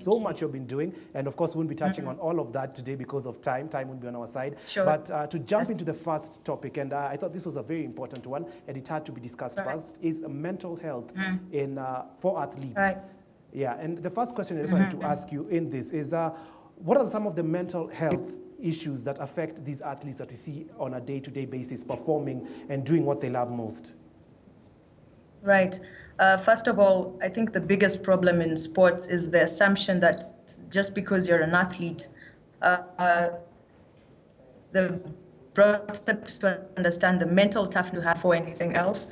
so much you've been doing. And of course, we won't be touching on all of that today because of time. Time won't be on our side. Sure. But to jump into the first topic, and I thought this was a very important one, and it had to be discussed first, is mental health for athletes. Right. Yeah, and the first question I just wanted to ask you in this is, what are some of the mental health issues that affect these athletes that we see on a day-to-day basis performing and doing what they love most? Right. First of all, I think the biggest problem in sports is the assumption that just because you're an athlete, the brought up to understand the mental toughness you have for anything else.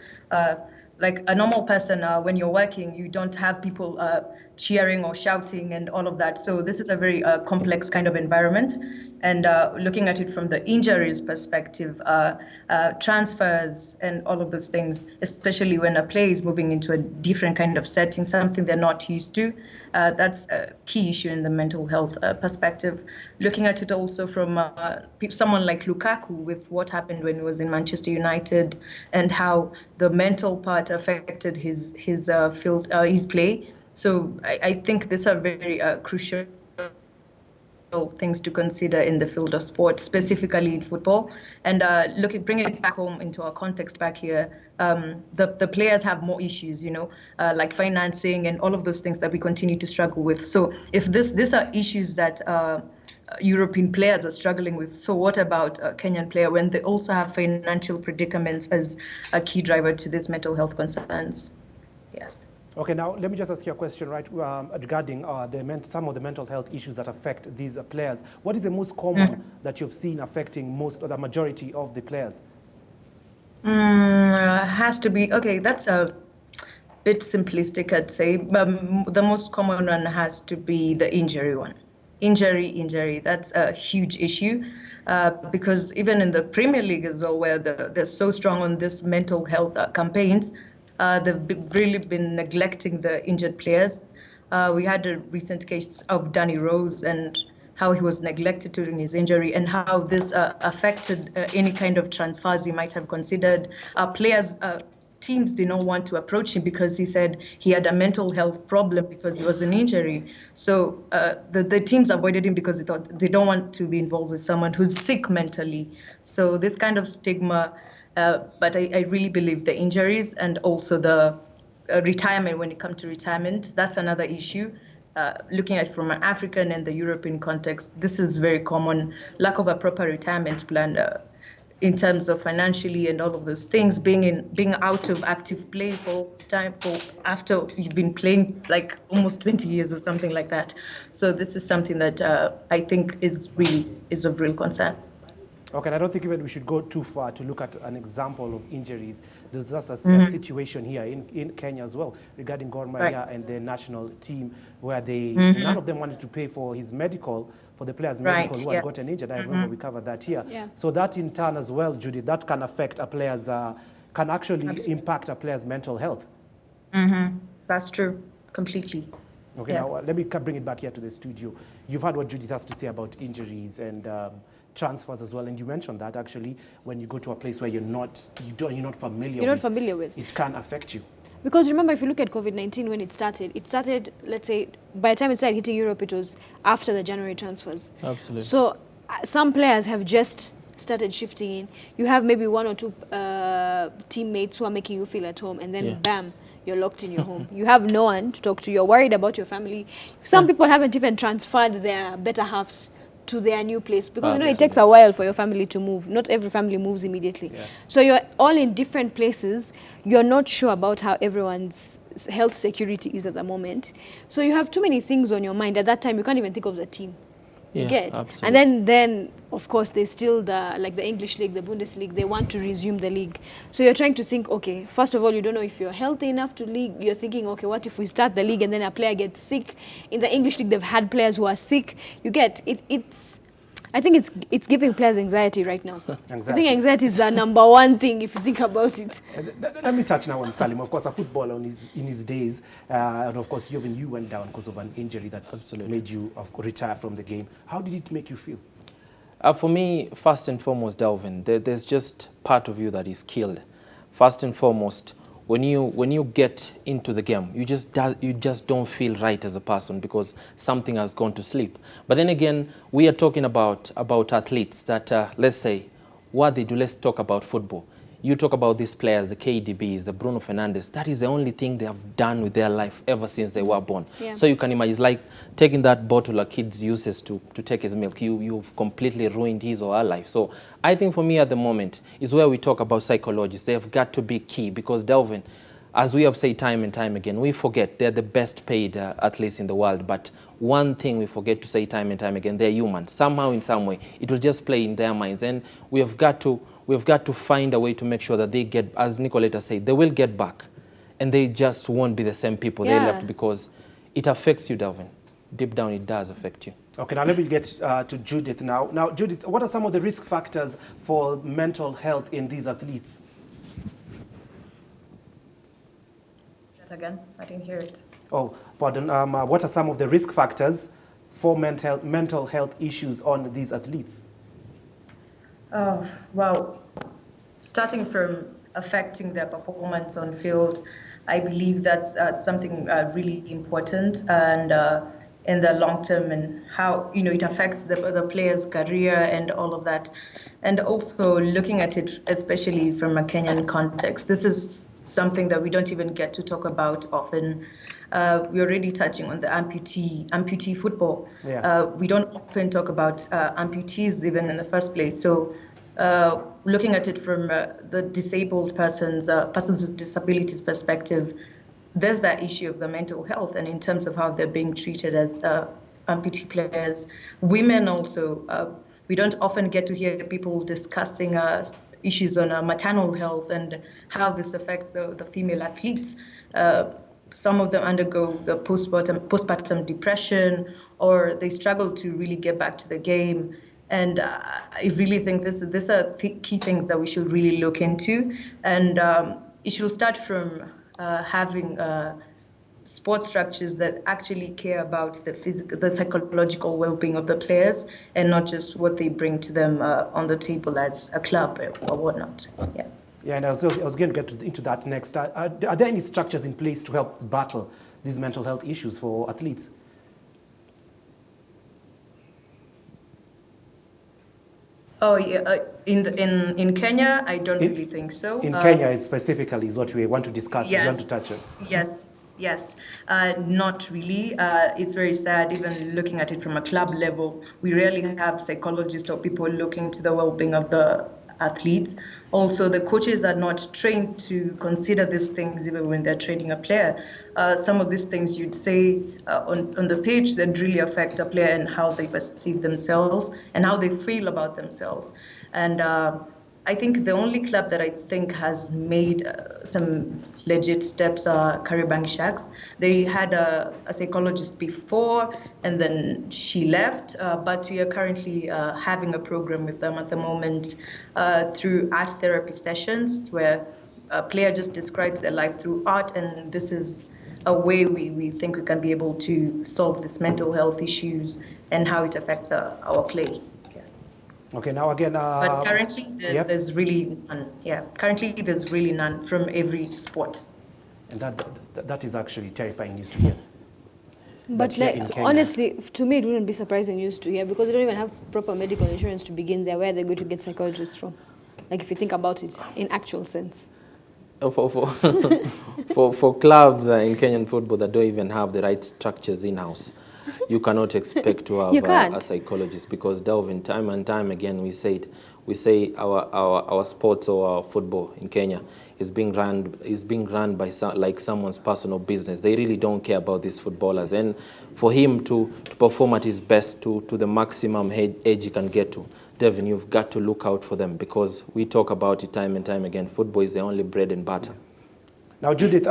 Like a normal person, when you're working, you don't have people cheering or shouting and all of that. So this is a very complex kind of environment. And looking at it from the injuries perspective, transfers and all of those things, especially when a player is moving into a different kind of setting, something they're not used to, that's a key issue in the mental health perspective. Looking at it also from someone like Lukaku with what happened when he was in Manchester United and how the mental part affected his play. So I think these are very crucial things to consider in the field of sport, specifically in football. And bringing it back home into our context back here, the players have more issues, like financing and all of those things that we continue to struggle with. So if these are issues that European players are struggling with, so what about a Kenyan player when they also have financial predicaments as a key driver to these mental health concerns? Yes. Okay, now let me just ask you a question, right, regarding some of the mental health issues that affect these players. What is the most common that you've seen affecting most or the majority of the players? Has to be, okay, that's a bit simplistic, I'd say. The most common one has to be the injury one. Injury, that's a huge issue because even in the Premier League as well, where they're so strong on this mental health campaigns, they've really been neglecting the injured players. We had a recent case of Danny Rose and how he was neglected during his injury and how this affected any kind of transfers he might have considered. Teams did not want to approach him because he said he had a mental health problem because he was an injury. So the teams avoided him because they thought they don't want to be involved with someone who's sick mentally. So this kind of stigma, but I really believe the injuries and also the retirement, when it comes to retirement, that's another issue. Looking at it from an African and the European context, this is very common, lack of a proper retirement plan in terms of financially and all of those things, being out of active play for time after you've been playing like almost 20 years or something like that. So this is something that I think is of real concern. Okay, and I don't think even we should go too far to look at an example of injuries. There's just a situation here in Kenya as well regarding Gor Mahia and the national team where none of them wanted to pay for his medical, for the player's medical who had gotten injured. I remember we covered that here. Yeah. So that in turn as well, Judith, that can affect a player's, can actually impact a player's mental health. That's true, completely. Okay, now let me bring it back here to the studio. You've heard what Judith has to say about injuries and transfers as well, and you mentioned that actually when you go to a place where you're not familiar with, it can affect you. Because remember, if you look at COVID-19 when it started, let's say, by the time it started hitting Europe, it was after the January transfers. Absolutely. So some players have just started shifting in. You have maybe one or two teammates who are making you feel at home, and then bam, you're locked in your home. You have no one to talk to. You're worried about your family. Some people haven't even transferred their better halves to their new place because it takes a while for your family to move. Not every family moves immediately. So you're all in different places. You're not sure about how everyone's health security is at the moment. So you have too many things on your mind. At that time, you can't even think of the team. You get? Absolutely. And then of course, there's still the English league, the Bundesliga, they want to resume the league. So you're trying to think, okay, first of all, you don't know if you're healthy enough to league. You're thinking, okay, what if we start the league and then a player gets sick? In the English league, they've had players who are sick. You get it. I think it's giving players anxiety right now. I think anxiety is the number one thing if you think about it. Let me touch now on Salim. Of course, a footballer in his days, and of course, you went down because of an injury that made you retire from the game. How did it make you feel? For me, first and foremost, Delvin, there's just part of you that is killed. First and foremost, when you get into the game, you just don't feel right as a person because something has gone to sleep. But then again, we are talking about athletes that let's say what they do. Let's talk about football. You talk about these players, the KDBs, the Bruno Fernandes. That is the only thing they have done with their life ever since they were born. Yeah. So you can imagine, it's like taking that bottle a kid uses to take his milk. You've completely ruined his or her life. So I think for me at the moment is where we talk about psychologists. They have got to be key because, Delvin, as we have said time and time again, we forget they're the best paid athletes in the world. But one thing we forget to say time and time again, they're human. Somehow, in some way, it will just play in their minds. And we've got to find a way to make sure that they get, as Nicoletta said, they will get back. And they just won't be the same people they left because it affects you, Delvin. Deep down, it does affect you. Okay, now let me get to Judith now. Now, Judith, what are some of the risk factors for mental health in these athletes? Again, I didn't hear it. Oh, pardon. What are some of the risk factors for mental health issues on these athletes? Oh, well, starting from affecting their performance on field, I believe that's something really important, and in the long term, and how it affects the player's career and all of that, and also looking at it especially from a Kenyan context. This is something that we don't even get to talk about often. We're already touching on the amputee football. Yeah. We don't often talk about amputees even in the first place. So looking at it from the disabled persons with disabilities perspective, there's that issue of the mental health and in terms of how they're being treated as amputee players. Women also, we don't often get to hear people discussing issues on maternal health and how this affects the female athletes. Some of them undergo the postpartum depression, or they struggle to really get back to the game. And I really think these are key things that we should really look into. And it should start from having sports structures that actually care about the psychological well-being of the players and not just what they bring to them on the table as a club or whatnot. Yeah. Yeah, and I was going to get into that next. Are there any structures in place to help battle these mental health issues for athletes? Oh yeah, in Kenya, I don't really think so. In Kenya, specifically, is what we want to discuss. Yes, we want to touch on. Yes, not really. It's very sad. Even looking at it from a club level, we rarely have psychologists or people looking to the well-being of the athletes. Also, the coaches are not trained to consider these things even when they're training a player. Some of these things you'd say on the pitch that really affect a player and how they perceive themselves and how they feel about themselves. And I think the only club that I think has made some legit steps are Kariobangi Sharks. They had a psychologist before, and then she left. But we are currently having a program with them at the moment through art therapy sessions, where a player just describes their life through art, and this is a way we think we can be able to solve these mental health issues and how it affects our play. Okay, now again. But currently, there's really none. Yeah, currently there's really none from every sport. And that is actually terrifying news to hear. But honestly, to me, it wouldn't be surprising news to hear because they don't even have proper medical insurance to begin there. Where are they going to get psychologists from? Like if you think about it in actual sense. For clubs in Kenyan football that don't even have the right structures in-house, you cannot expect to have a psychologist because, Delvin, time and time again, we say our sports or our football in Kenya is being run by like someone's personal business. They really don't care about these footballers, and for him to perform at his best to the maximum age he can get to, Devin, you've got to look out for them because we talk about it time and time again. Football is the only bread and butter. Now, Judith,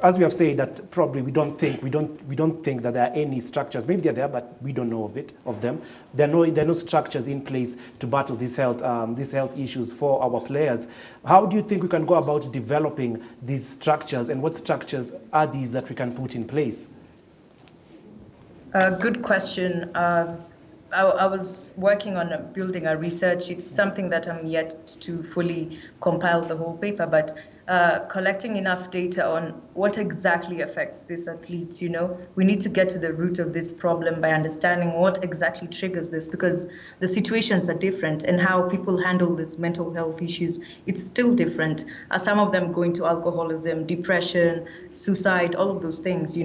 as we have said, that probably we don't think that there are any structures. Maybe they're there, but we don't know of them. There are no structures in place to battle these health issues for our players. How do you think we can go about developing these structures, and what structures are these that we can put in place? Good question. I was working on building a research. It's something that I'm yet to fully compile the whole paper, but collecting enough data on what exactly affects these athletes. We need to get to the root of this problem by understanding what exactly triggers this, because the situations are different and how people handle these mental health issues, it's still different. Some of them go into alcoholism, depression, suicide, all of those things.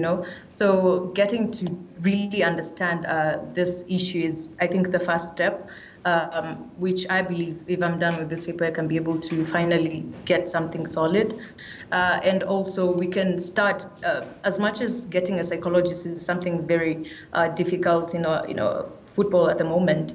So getting to really understand this issue is, I think, the first step. Which I believe, if I'm done with this paper, I can be able to finally get something solid. And also we can start, as much as getting a psychologist is something very difficult in football at the moment,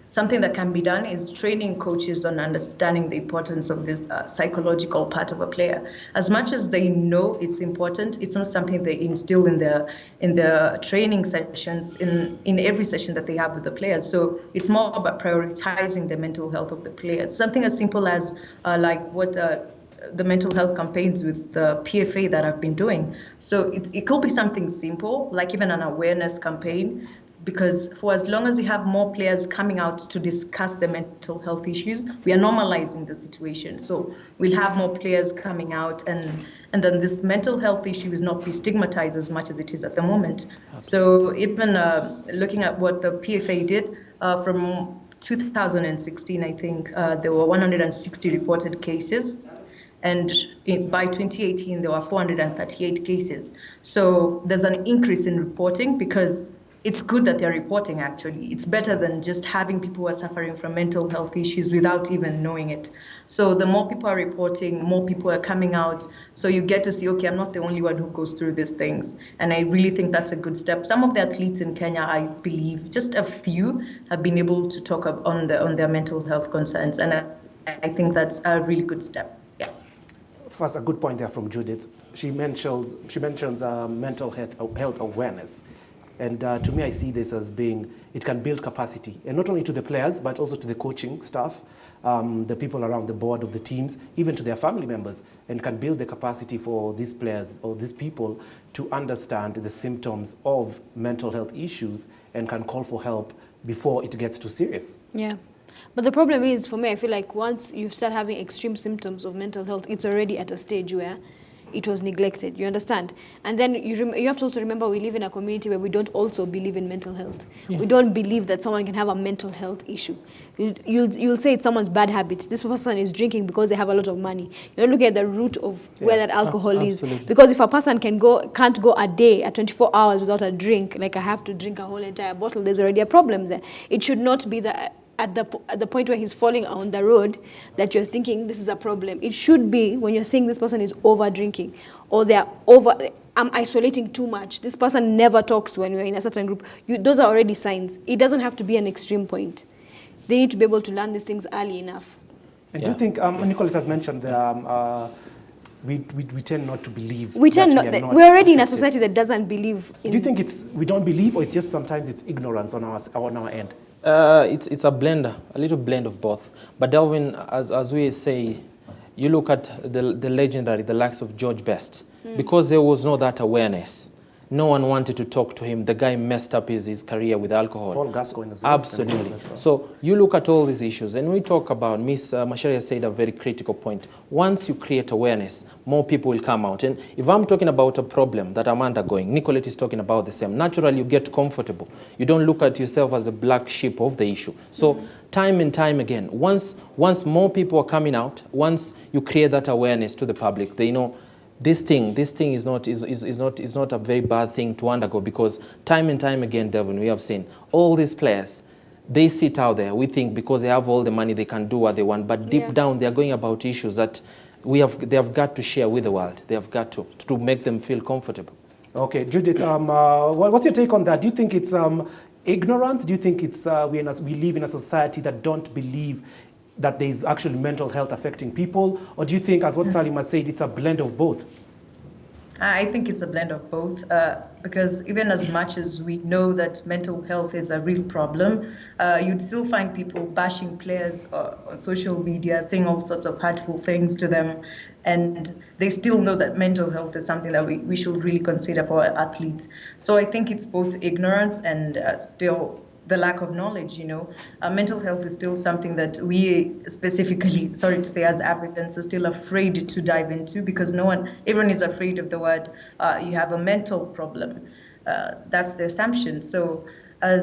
something that can be done is training coaches on understanding the importance of this psychological part of a player. As much as they know it's important, it's not something they instill in the training sessions, in every session that they have with the players. So it's more about prioritizing the mental health of the players. Something as simple as like what the mental health campaigns with the PFA that I've been doing. So it could be something simple, like even an awareness campaign, because for as long as we have more players coming out to discuss the mental health issues, we are normalizing the situation. So we'll have more players coming out, and then this mental health issue will not be stigmatized as much as it is at the moment. So even looking at what the PFA did from 2016, I think there were 160 reported cases. And by 2018, there were 438 cases. So there's an increase in reporting, because it's good that they're reporting, actually. It's better than just having people who are suffering from mental health issues without even knowing it. So the more people are reporting, more people are coming out. So you get to see, okay, I'm not the only one who goes through these things. And I really think that's a good step. Some of the athletes in Kenya, I believe, just a few, have been able to talk on their mental health concerns. And I think that's a really good step. Yeah. First, a good point there from Judith. She mentions mental health awareness. And to me, I see this as being, it can build capacity, and not only to the players, but also to the coaching staff, the people around the board of the teams, even to their family members, and can build the capacity for these players or these people to understand the symptoms of mental health issues and can call for help before it gets too serious. Yeah. But the problem is, for me, I feel like once you start having extreme symptoms of mental health, it's already at a stage where it was neglected, you understand? And then you have to also remember, we live in a community where we don't also believe in mental health. Yeah. We don't believe that someone can have a mental health issue. You'll say it's someone's bad habits. This person is drinking because they have a lot of money. You don't look at the root of where that alcohol is. Because if a person can't go a day at 24 hours without a drink, like I have to drink a whole entire bottle, there's already a problem there. It should not be that at the point where he's falling on the road that you're thinking this is a problem. It should be when you're saying this person is over drinking, or I'm isolating too much. This person never talks when we're in a certain group. Those are already signs. It doesn't have to be an extreme point. They need to be able to learn these things early enough. And do you think, Nicolette has mentioned, we tend not to believe. We're already in a society that doesn't believe in. Do you think we don't believe, or it's just sometimes it's ignorance on our end? It's a little blend of both. But Delvin, as we say, you look at the legendary, the likes of George Best, because there was no that awareness. No one wanted to talk to him. The guy messed up his career with alcohol. Paul Gascoigne as well. Absolutely. So you look at all these issues, and we talk about, Miss Macharia said a very critical point. Once you create awareness, more people will come out. And if I'm talking about a problem that I'm undergoing, Nicolette is talking about the same. Naturally, you get comfortable. You don't look at yourself as a black sheep of the issue. So time and time again, once more people are coming out, once you create that awareness to the public, they know this thing is not a very bad thing to undergo, because time and time again, Devin, we have seen all these players, they sit out there. We think because they have all the money, they can do what they want, but deep down, they are going about issues that they have got to share with the world. They have got to make them feel comfortable. Okay, Judith, what's your take on that? Do you think it's ignorance? Do you think it's we live in a society that don't believe that there is actually mental health affecting people? Or do you think, as what Salima said, it's a blend of both? I think it's a blend of both, because even as much as we know that mental health is a real problem, you'd still find people bashing players on social media, saying all sorts of hurtful things to them, and they still know that mental health is something that we should really consider for athletes. So I think it's both ignorance and still the lack of knowledge, mental health is still something that we specifically, sorry to say, as Africans, are still afraid to dive into, because everyone is afraid of the word, you have a mental problem. That's the assumption. So I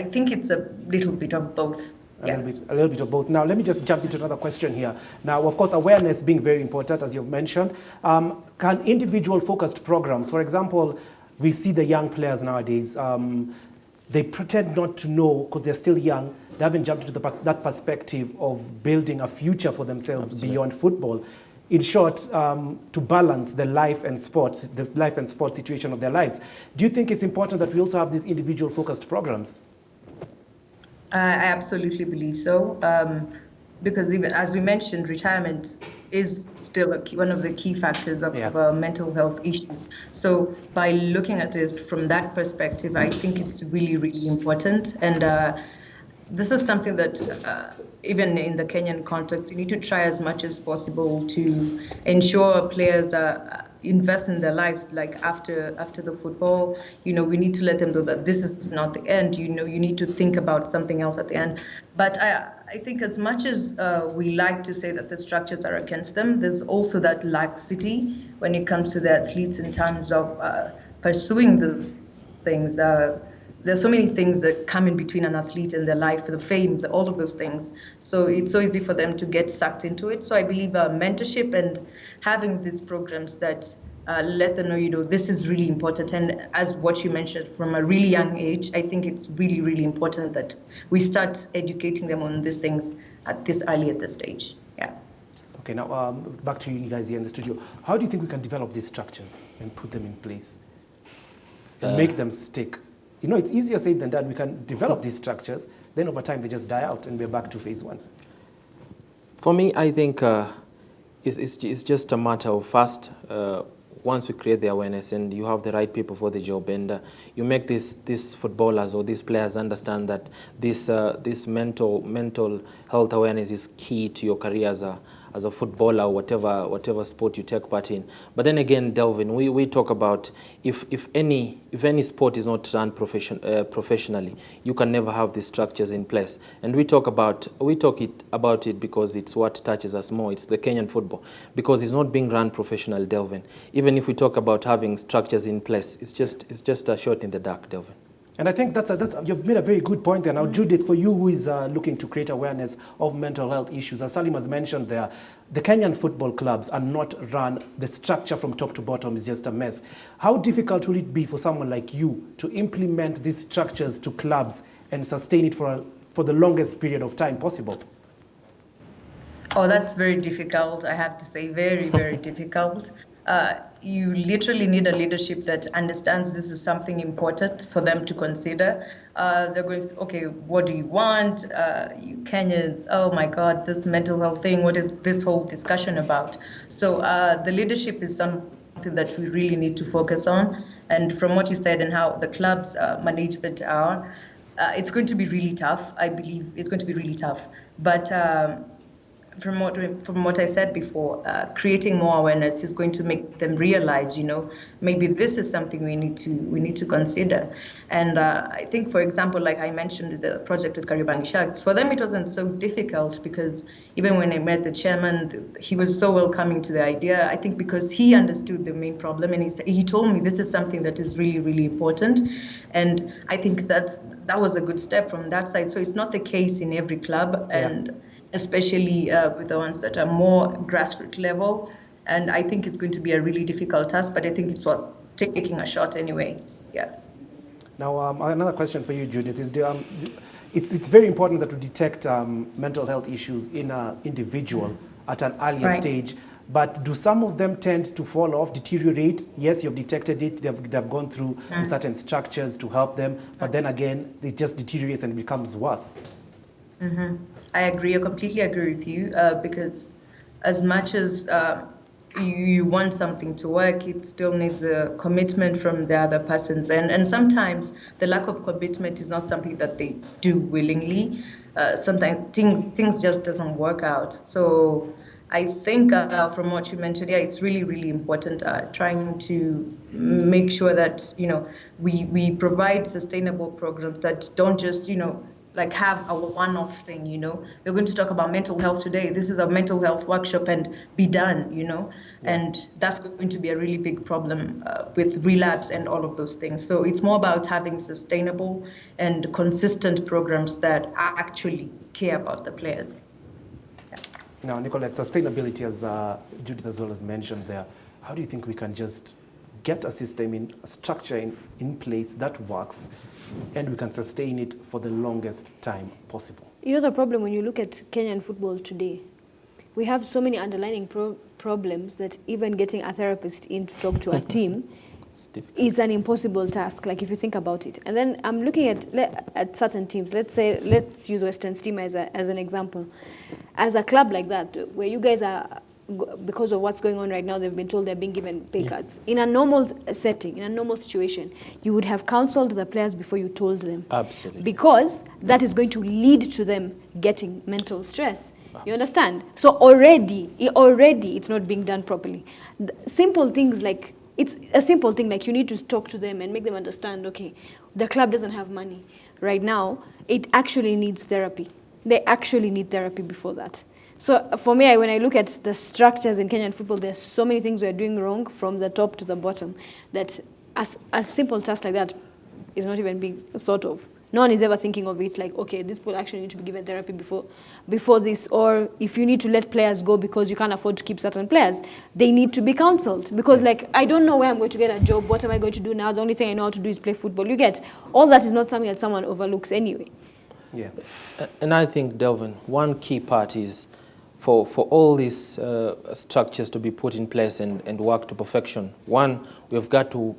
think it's a little bit of both. A little bit of both. Now, let me just jump into another question here. Now, of course, awareness being very important, as you've mentioned. Can individual-focused programs, for example, we see the young players nowadays, they pretend not to know because they're still young. They haven't jumped into that perspective of building a future for themselves beyond football. In short, to balance the life and sports situation of their lives. Do you think it's important that we also have these individual-focused programs? I absolutely believe so, because even as we mentioned, retirement is still one of the key factors of mental health issues. So by looking at it from that perspective, I think it's really, really important. And this is something that even in the Kenyan context, you need to try as much as possible to ensure players invest in their lives, like after the football. We need to let them know that this is not the end. You need to think about something else at the end. But I think as much as we like to say that the structures are against them, there's also that laxity when it comes to the athletes in terms of pursuing those things. There's so many things that come in between an athlete and their life, the fame, all of those things. So it's so easy for them to get sucked into it. So I believe mentorship and having these programs that let them know, this is really important. And as what you mentioned, from a really young age, I think it's really, really important that we start educating them on these things at this stage. Yeah. Okay, now back to you guys here in the studio. How do you think we can develop these structures and put them in place and make them stick? It's easier said than done. We can develop these structures, then over time they just die out and we're back to phase one. For me, I think it's just a matter of first, once we create the awareness and you have the right people for the job, and you make these footballers or these players understand that this mental health awareness is key to your career as a footballer or whatever sport you take part in. But then again, Delvin, we talk about if any sport is not run professionally, you can never have these structures in place. And we talk about it because it's what touches us more. It's the Kenyan football, because it's not being run professionally, Delvin. Even if we talk about having structures in place, it's just a shot in the dark, Delvin. And I think you've made a very good point there. Now, Judith, for you who is looking to create awareness of mental health issues, as Salim has mentioned there, the Kenyan football clubs are not run, the structure from top to bottom is just a mess. How difficult will it be for someone like you to implement these structures to clubs and sustain it for the longest period of time possible? Oh, that's very difficult, I have to say, very, very difficult. You literally need a leadership that understands this is something important for them to consider. They're going to, okay, what do you want? You Kenyans, oh my God, this mental health thing, what is this whole discussion about? So the leadership is something that we really need to focus on. And from what you said and how the club's management are, it's going to be really tough. I believe it's going to be really tough. But from what I said before, creating more awareness is going to make them realize, maybe this is something we need to consider. And I think, for example, like I mentioned, the project with Kariobangi Sharks, for them it wasn't so difficult because even when I met the chairman, he was so welcoming to the idea. I think because he understood the main problem, and he told me this is something that is really, really important. And I think that was a good step from that side. So it's not the case in every club, and especially with the ones that are more grassroots level. And I think it's going to be a really difficult task, but I think it was taking a shot anyway. Yeah. Now, another question for you, Judith, is it's very important that we detect mental health issues in an individual at an earlier stage. But do some of them tend to fall off, deteriorate? Yes, you've detected it. They've gone through certain structures to help them. But then again, it just deteriorates and becomes worse. Mm-hmm. I agree. I completely agree with you because as much as you want something to work, it still needs the commitment from the other persons. And sometimes the lack of commitment is not something that they do willingly. Sometimes things just doesn't work out. So I think from what you mentioned, yeah, it's really, really important trying to make sure that, we provide sustainable programs that don't just, like have a one-off thing, We're going to talk about mental health today. This is a mental health workshop and be done, And that's going to be a really big problem with relapse and all of those things. So it's more about having sustainable and consistent programs that actually care about the players. Now, Nicolette, sustainability, as Judith as well as mentioned there, how do you think we can just get a system, a structure in place that works and we can sustain it for the longest time possible? The problem when you look at Kenyan football today, we have so many underlying problems that even getting a therapist in to talk to a team is an impossible task, like if you think about it. And then I'm looking at certain teams. Let's use Western Steam as an example. As a club like that, where you guys are, because of what's going on right now, they've been told they're being given pay cuts. In a normal setting, in a normal situation, you would have counseled the players before you told them. Absolutely. Because that is going to lead to them getting mental stress. You understand? So already it's not being done properly. Simple things like, it's a simple thing like you need to talk to them and make them understand, okay, the club doesn't have money right now. It actually needs therapy. They actually need therapy before that. So for me, when I look at the structures in Kenyan football, there's so many things we're doing wrong from the top to the bottom that a simple task like that is not even being thought of. No one is ever thinking of it like, okay, this people actually need to be given therapy before this, or if you need to let players go because you can't afford to keep certain players, they need to be counseled. Because like, I don't know where I'm going to get a job, what am I going to do now? The only thing I know how to do is play football. You get, all that is not something that someone overlooks anyway. Yeah. And I think, Delvin, one key part is for all these structures to be put in place and work to perfection. One, we've got to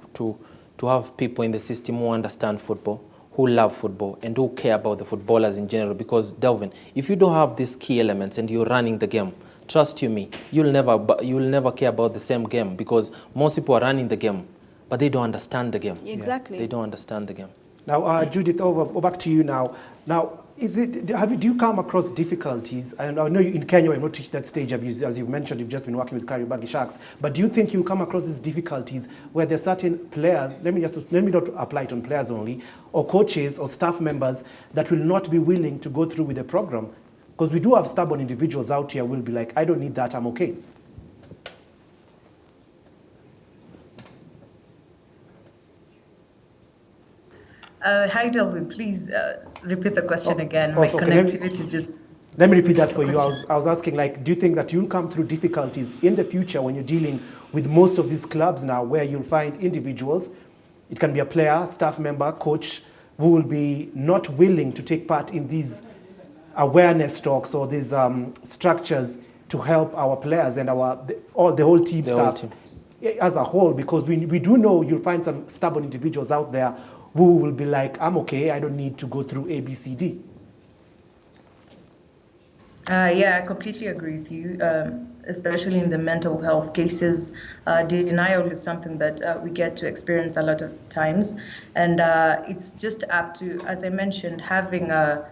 have people in the system who understand football, who love football, and who care about the footballers in general. Because, Delvin, if you don't have these key elements and you're running the game, trust you me, you'll never care about the same game, because most people are running the game, but they don't understand the game. Exactly. They don't understand the game. Now, Judith, back to you now. Now, do you come across difficulties? And I know in Kenya, we've not reached that stage, as you've mentioned, you've just been working with Kariobangi Sharks. But do you think you come across these difficulties where there are certain players, let me not apply it on players only, or coaches or staff members that will not be willing to go through with the program? Because we do have stubborn individuals out here who will be like, I don't need that, I'm okay. Hi, Delvin. Please repeat the question again. My connectivity is just... Let me repeat that for you. I was asking, like, do you think that you'll come through difficulties in the future when you're dealing with most of these clubs now, where you'll find individuals, it can be a player, staff member, coach, who will be not willing to take part in these awareness talks or these structures to help our players and the whole team staff as a whole? Because we do know you'll find some stubborn individuals out there who will be like, I'm okay, I don't need to go through A, B, C, D. Yeah, I completely agree with you, especially in the mental health cases. Denial is something that we get to experience a lot of times. And it's just up to, as I mentioned, having a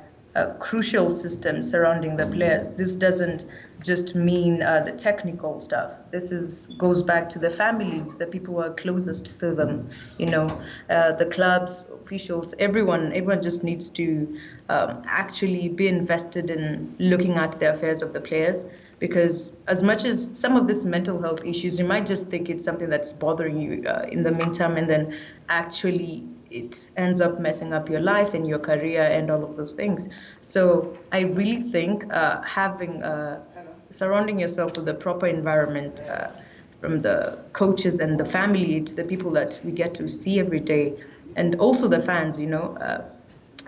crucial system surrounding the players. This doesn't just mean the technical stuff. This goes back to the families, the people who are closest to them, the clubs, officials, everyone just needs to actually be invested in looking at the affairs of the players. Because as much as some of these mental health issues, you might just think it's something that's bothering you in the meantime, and then actually it ends up messing up your life and your career and all of those things. So I really think surrounding yourself with the proper environment, from the coaches and the family to the people that we get to see every day, and also the fans,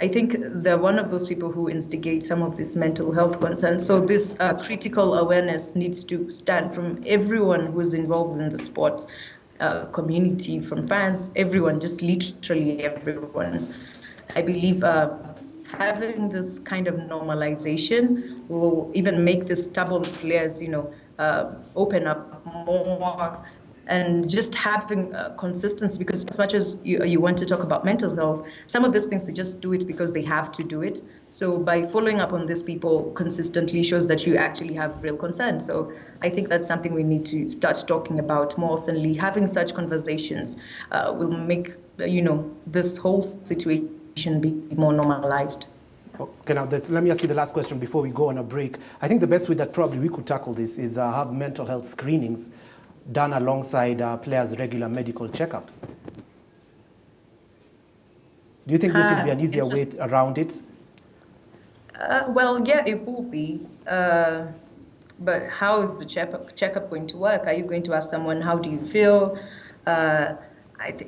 I think they're one of those people who instigate some of this mental health concerns. So this critical awareness needs to stand from everyone who's involved in the sports community, from fans, everyone, just literally everyone. I believe having this kind of normalization will even make the stubborn players, open up more and just having consistency, because as much as you want to talk about mental health, some of those things they just do it because they have to do it. So by following up on these people consistently shows that you actually have real concern. So I think that's something we need to start talking about more oftenly. Having such conversations will make this whole situation be more normalized. Okay, now let me ask you the last question before we go on a break. I think the best way that probably we could tackle this is have mental health screenings done alongside players' regular medical checkups. Do you think this would be an easier way around it? Well, yeah, it will be. But how is the checkup going to work? Are you going to ask someone, how do you feel?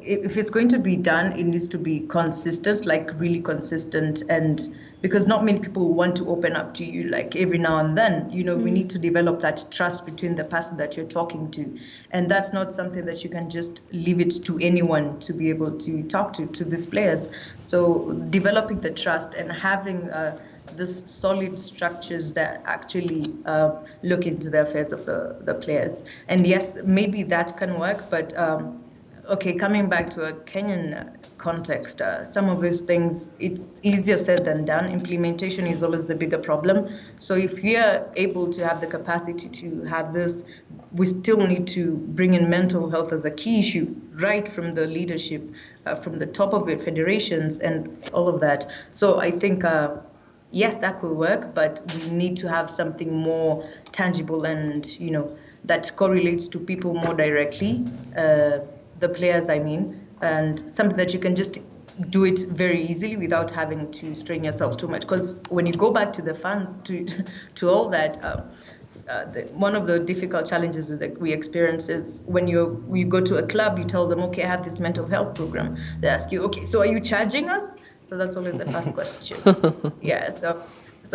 If it's going to be done, it needs to be consistent, like really consistent, and because not many people want to open up to you like every now and then. We need to develop that trust between the person that you're talking to, and that's not something that you can just leave it to anyone to be able to talk to these players. So developing the trust and having this solid structures that actually look into the affairs of the players. And yes, maybe that can work, but okay, coming back to a Kenyan context, some of these things, it's easier said than done. Implementation is always the bigger problem. So if we are able to have the capacity to have this, we still need to bring in mental health as a key issue, right from the leadership, from the top of it, federations and all of that. So I think, yes, that will work, but we need to have something more tangible and, that correlates to people more directly. The players, I mean, and something that you can just do it very easily without having to strain yourself too much. Because when you go back to the fun, to all that, one of the difficult challenges is that we experience is when you go to a club, you tell them, okay, I have this mental health program. They ask you, okay, so are you charging us? So that's always the first question. Yeah, so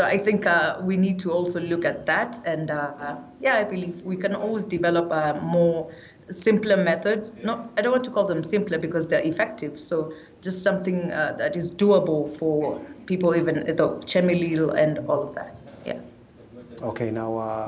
I think we need to also look at that. And I believe we can always develop more simpler methods. I don't want to call them simpler because they're effective. So just something that is doable for people, even the Chemilil and all of that. Yeah. Okay, now